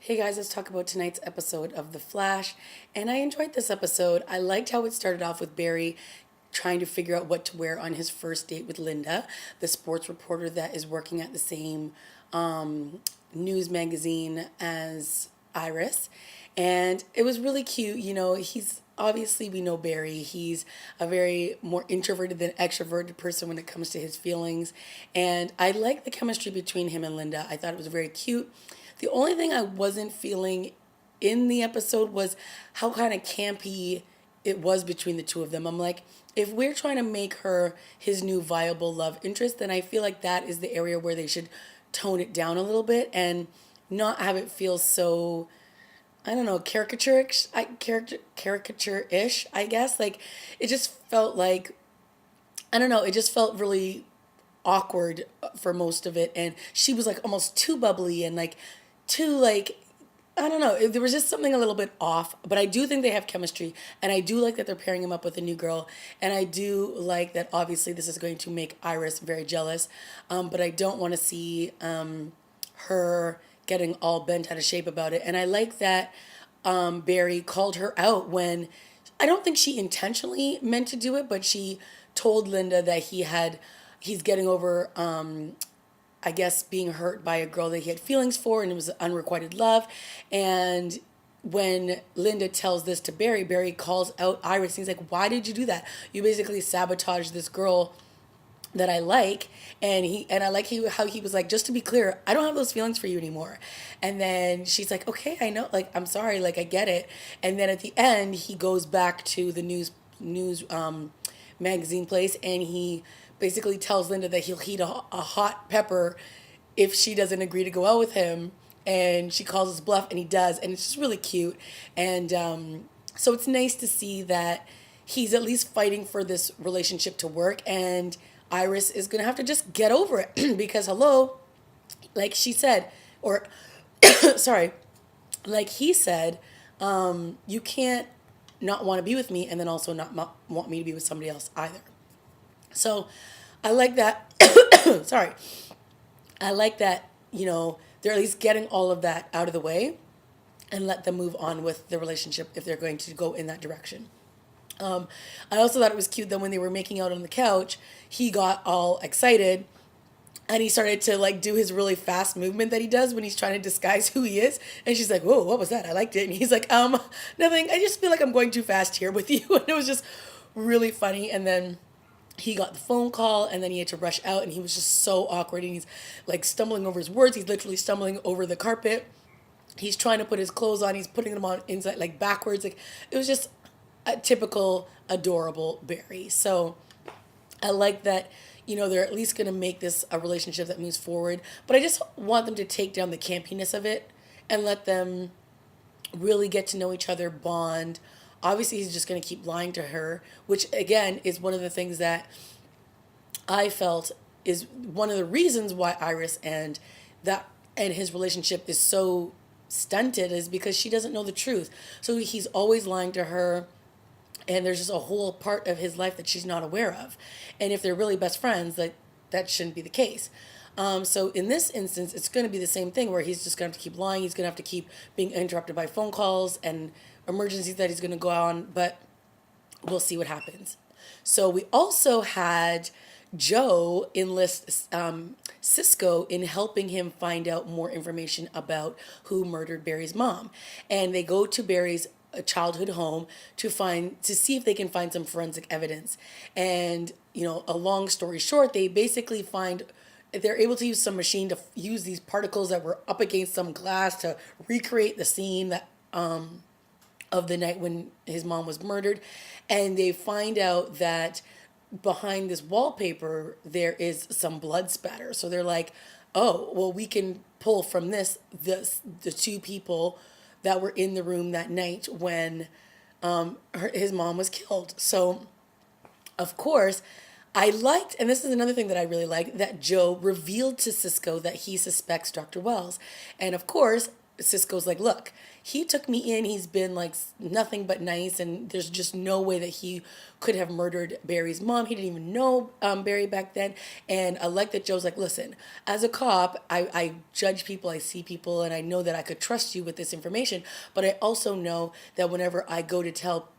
Hey guys, let's talk about tonight's episode of The Flash. And I enjoyed this episode. I liked how it started off with Barry trying to figure out what to wear on his first date with Linda, the sports reporter that is working at the same news magazine as Iris. And it was really cute. He's obviously, we know Barry. He's a very more introverted than extroverted person when it comes to his feelings. And I like the chemistry between him and Linda. I thought it was very cute. The only thing I wasn't feeling in the episode was how kind of campy it was between the two of them. I'm like, if we're trying to make her his new viable love interest, then I feel like that is the area where they should tone it down a little bit and not have it feel so, I don't know, caricature-ish, I guess. Like, it just felt like, I don't know, it just felt really awkward for most of it. And she was like almost too bubbly and like too like, I don't know. There was just something a little bit off, but I do think they have chemistry, and I do like that they're pairing him up with a new girl, and I do like that. Obviously, this is going to make Iris very jealous, but I don't want to see her getting all bent out of shape about it. And I like that Barry called her out when I don't think she intentionally meant to do it, but she told Linda that he's getting over I guess being hurt by a girl that he had feelings for, and it was unrequited love. And when Linda tells this to Barry, Barry calls out Iris. He's like, "Why did you do that? You basically sabotaged this girl that I like." And I like how he was like, "Just to be clear, I don't have those feelings for you anymore." And then she's like, "Okay, I know. Like, I'm sorry. Like, I get it." And then at the end, he goes back to the news magazine place, and he basically tells Linda that he'll heat a hot pepper if she doesn't agree to go out with him. And she calls his bluff, and he does. And it's just really cute. And so it's nice to see that he's at least fighting for this relationship to work. And Iris is going to have to just get over it because, hello, like she said, or sorry, like he said, you can't not want to be with me and then also not want me to be with somebody else either. So I like that. Sorry. I like that, they're at least getting all of that out of the way and let them move on with the relationship if they're going to go in that direction. I also thought it was cute that when they were making out on the couch, he got all excited and he started to like do his really fast movement that he does when he's trying to disguise who he is. And she's like, "Whoa, what was that? I liked it." And he's like, nothing. I just feel like I'm going too fast here with you." And it was just really funny. And then he got the phone call and then he had to rush out and he was just so awkward and he's like stumbling over his words. He's literally stumbling over the carpet. He's trying to put his clothes on. He's putting them on inside, like backwards. Like it was just a typical adorable Barry. So I like that, they're at least going to make this a relationship that moves forward. But I just want them to take down the campiness of it and let them really get to know each other, bond. Obviously, he's just going to keep lying to her, which again is one of the things that I felt is one of the reasons why Iris and his relationship is so stunted is because she doesn't know the truth. So he's always lying to her, and there's just a whole part of his life that she's not aware of. And if they're really best friends, that shouldn't be the case. So in this instance, it's going to be the same thing where he's just going to have to keep lying. He's going to have to keep being interrupted by phone calls and emergencies that he's going to go on, but we'll see what happens. So we also had Joe enlist Cisco in helping him find out more information about who murdered Barry's mom. And they go to Barry's childhood home to see if they can find some forensic evidence. And, a long story short, they basically they're able to use some machine to use these particles that were up against some glass to recreate the scene that of the night when his mom was murdered. And they find out that behind this wallpaper, there is some blood spatter. So they're like, "Oh, well, we can pull from the two people that were in the room that night when his mom was killed." So, of course, I liked, and this is another thing that I really like, that Joe revealed to Cisco that he suspects Dr. Wells. And of course, Cisco's like, look, he took me in. He's been like nothing but nice, and there's just no way that he could have murdered Barry's mom. He didn't even know Barry back then. And I like that Joe's like, listen, as a cop, I judge people, I see people, and I know that I could trust you with this information. But I also know that whenever I go to tell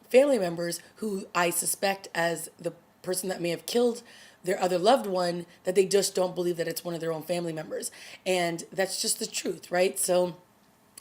family members who I suspect as the person that may have killed their other loved one, that they just don't believe that it's one of their own family members. And that's just the truth, right? So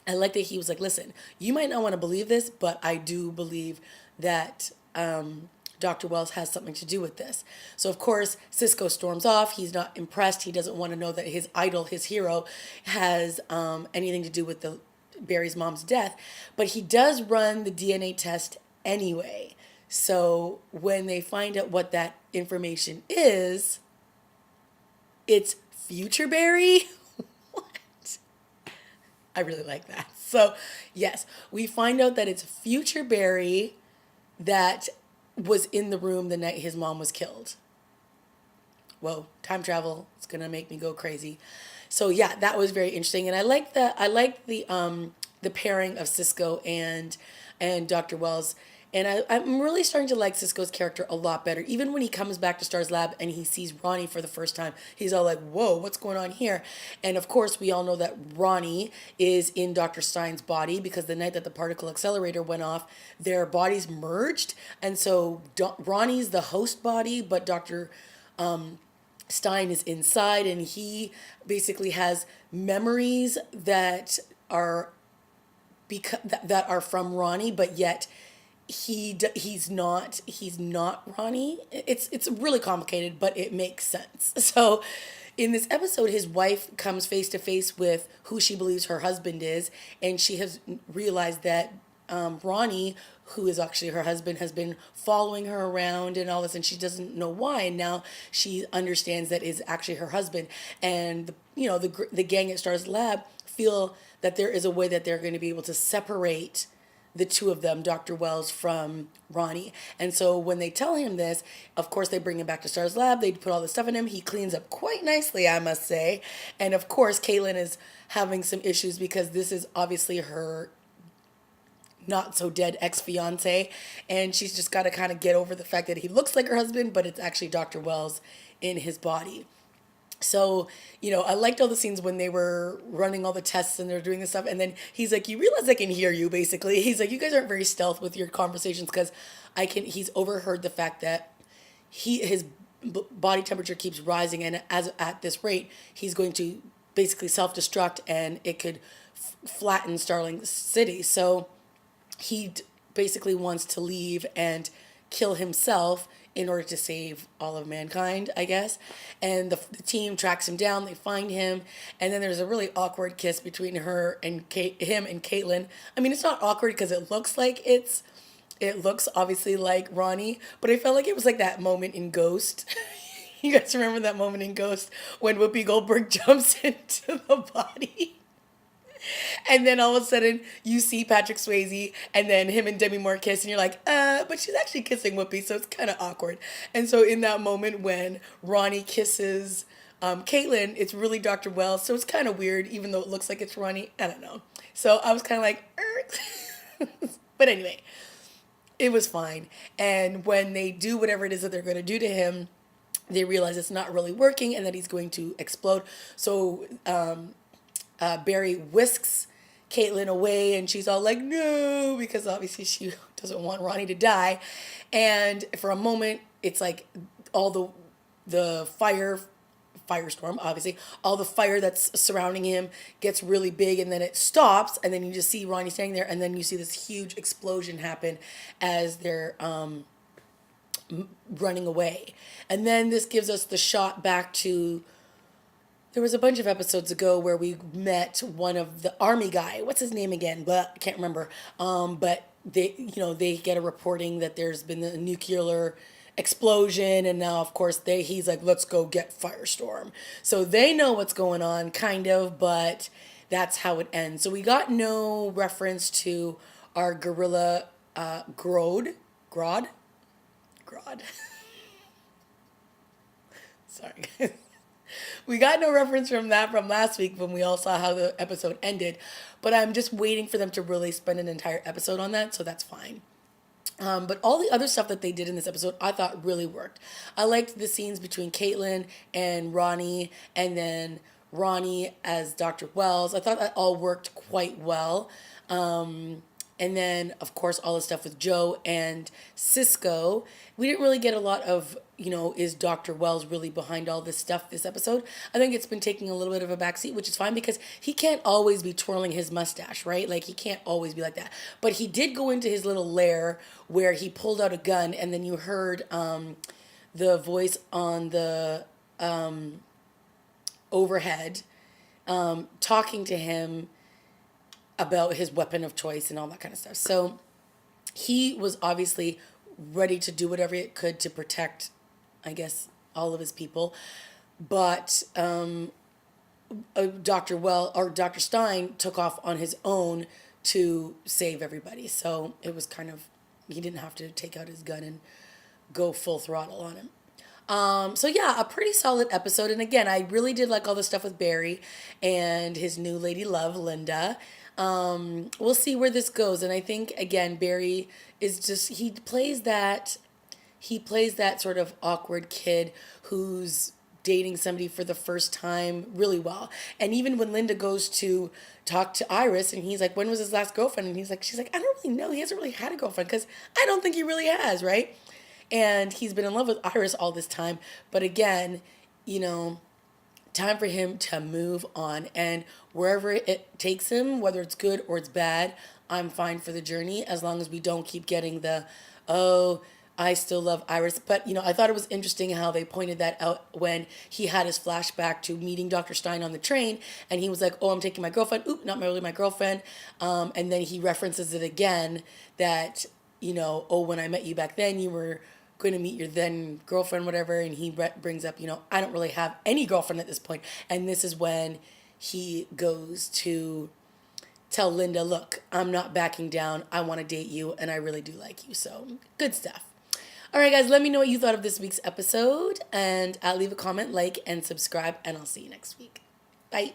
I like that he was like, listen, you might not want to believe this, but I do believe that Dr. Wells has something to do with this. So, of course, Cisco storms off. He's not impressed. He doesn't want to know that his idol, his hero, has anything to do with the Barry's mom's death. But he does run the DNA test anyway. So when they find out what that information is, it's future Barry. What? I really like that. So, yes, we find out that it's future Barry that was in the room the night his mom was killed. Whoa, time travel. It's going to make me go crazy. So, yeah, that was very interesting, and I like the pairing of Cisco and Dr. Wells. And I'm really starting to like Cisco's character a lot better. Even when he comes back to Star's lab and he sees Ronnie for the first time, he's all like, whoa, what's going on here? And of course, we all know that Ronnie is in Dr. Stein's body because the night that the particle accelerator went off, their bodies merged. And so Ronnie's the host body, but Dr. Stein is inside, and he basically has memories that are that are from Ronnie, but yet he's not Ronnie. It's really complicated, but it makes sense. So in this episode, his wife comes face to face with who she believes her husband is, and she has realized that Ronnie, who is actually her husband, has been following her around and all this, and she doesn't know why. And now she understands that is actually her husband. And the gang at Star's lab feel that there is a way that they're going to be able to separate the two of them, Dr. Wells from Ronnie. And so when they tell him this, of course, they bring him back to Star's lab. They put all this stuff in him. He cleans up quite nicely, I must say. And of course, Caitlin is having some issues because this is obviously her not so dead ex-fiance. And she's just got to kind of get over the fact that he looks like her husband, but it's actually Dr. Wells in his body. So, I liked all the scenes when they were running all the tests and they're doing this stuff. And then he's like, you realize I can hear you, basically. He's like, you guys aren't very stealth with your conversations because he's overheard the fact that his body temperature keeps rising. And at this rate, he's going to basically self-destruct and it could flatten Starling City. So he basically wants to leave and kill himself in order to save all of mankind, I guess. And the team tracks him down, they find him, and then there's a really awkward kiss between him and Caitlin. I mean, it's not awkward because it looks obviously like Ronnie, but I felt like it was like that moment in Ghost. You guys remember that moment in Ghost when Whoopi Goldberg jumps into the body? And then all of a sudden you see Patrick Swayze and then him and Demi Moore kiss and you're like, but she's actually kissing Whoopi, so it's kind of awkward. And so in that moment when Ronnie kisses Caitlin, it's really Dr. Wells, so it's kind of weird even though it looks like it's Ronnie. I don't know. So I was kind of like, but anyway, it was fine. And when they do whatever it is that they're going to do to him, they realize it's not really working and that he's going to explode. So Barry whisks Caitlin away and she's all like, no, because obviously she doesn't want Ronnie to die. And for a moment, it's like all the firestorm, obviously, all the fire that's surrounding him gets really big and then it stops. And then you just see Ronnie standing there and then you see this huge explosion happen as they're running away. And then this gives us the shot back to, there was a bunch of episodes ago where we met one of the army guy. What's his name again? But I can't remember. But they get a reporting that there's been a nuclear explosion, and now of course he's like, let's go get Firestorm. So they know what's going on, kind of, but that's how it ends. So we got no reference to our gorilla Grodd. Sorry, guys. We got no reference from that from last week when we all saw how the episode ended. But I'm just waiting for them to really spend an entire episode on that, so that's fine. But all the other stuff that they did in this episode, I thought really worked. I liked the scenes between Caitlin and Ronnie, and then Ronnie as Dr. Wells. I thought that all worked quite well. And then, of course, all the stuff with Joe and Cisco. We didn't really get a lot of, is Dr. Wells really behind all this stuff this episode? I think it's been taking a little bit of a backseat, which is fine because he can't always be twirling his mustache, right? Like, he can't always be like that. But he did go into his little lair where he pulled out a gun, and then you heard the voice on the overhead talking to him about his weapon of choice and all that kind of stuff. So he was obviously ready to do whatever it could to protect, I guess, all of his people. But Dr. Stein took off on his own to save everybody. So it was kind of, he didn't have to take out his gun and go full throttle on him. So yeah, a pretty solid episode. And again, I really did like all the stuff with Barry and his new lady love, Linda. We'll see where this goes. And I think, again, Barry is just, he plays that sort of awkward kid who's dating somebody for the first time really well. And even when Linda goes to talk to Iris and he's like, when was his last girlfriend? And she's like, I don't really know. He hasn't really had a girlfriend because I don't think he really has, right? And he's been in love with Iris all this time. But again, time for him to move on. And wherever it takes him, whether it's good or it's bad, I'm fine for the journey as long as we don't keep getting I still love Iris. But, I thought it was interesting how they pointed that out when he had his flashback to meeting Dr. Stein on the train. And he was like, I'm taking my girlfriend. Oop, not really my girlfriend. And then he references it again that, when I met you back then, you were going to meet your then girlfriend, whatever. And he brings up, I don't really have any girlfriend at this point. And this is when he goes to tell Linda, look, I'm not backing down. I want to date you. And I really do like you. So good stuff. All right, guys, let me know what you thought of this week's episode. And leave a comment, like, and subscribe. And I'll see you next week. Bye.